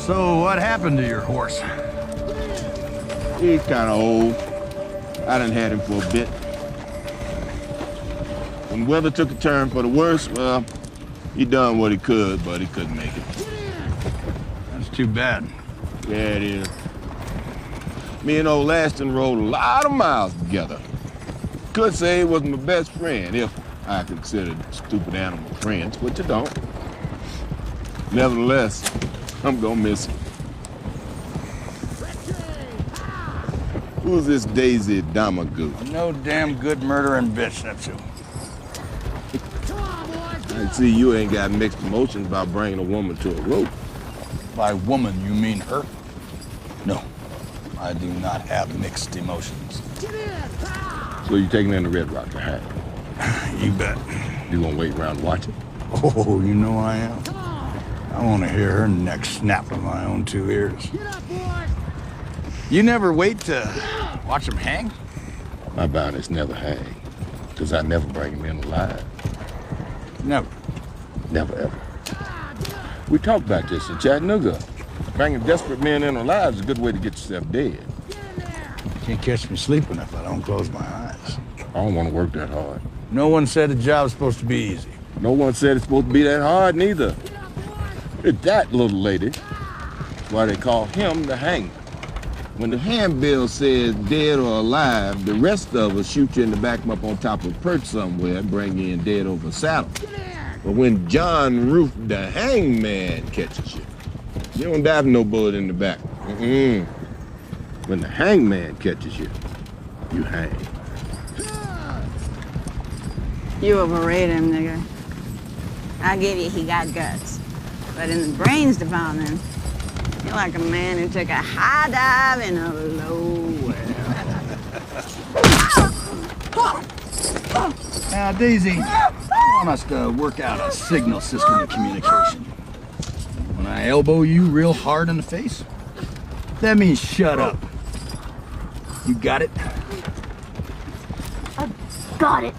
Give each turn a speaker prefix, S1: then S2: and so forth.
S1: So what happened to your horse?
S2: He's kind of old. I done had him for a bit. When weather took a turn for the worse, well, he done what he could, but he couldn't make it.
S1: That's too bad.
S2: Yeah, it is. Me and old Laston rode a lot of miles together. Could say he was my best friend, if I considered stupid animal friends, which I don't. Nevertheless, I'm gonna miss him. Who's this Daisy Damagoo?
S1: No damn good murdering bitch, that's who.
S2: I see you ain't got mixed emotions about bringing a woman to a rope.
S1: By woman, you mean her? No, I do not have mixed emotions.
S2: So you taking in the Red Rock to hang?
S1: You bet.
S2: You gonna wait around and watch it?
S1: Oh, you know I am. I want to hear her neck snap with my own two ears. You never wait to watch them hang?
S2: My bounties never hang, because I never bring him in alive.
S1: Never.
S2: Never, ever. We talked about this in Chattanooga. Bringing desperate men in alive is a good way to get yourself dead.
S1: Can't catch me sleeping if I don't close my eyes.
S2: I don't want to work that hard.
S1: No one said the job's supposed to be easy.
S2: No one said it's supposed to be that hard, neither. It's that little lady. That's why they call him the hangman. When the handbill says dead or alive, the rest of us shoot you in the back up on top of a perch somewhere and bring you in dead over a saddle. But when John Roof, the hangman, catches you, you don't dive no bullet in the back. When the hangman catches you, you hang.
S3: You overrate him, nigga. I'll give you he got guts. But in the brains department, you're like a man who took a high dive in a low well.
S1: Now, Daisy, I want us to work out a signal system of communication. When I elbow you real hard in the face, that means shut up. You got it?
S4: Got it.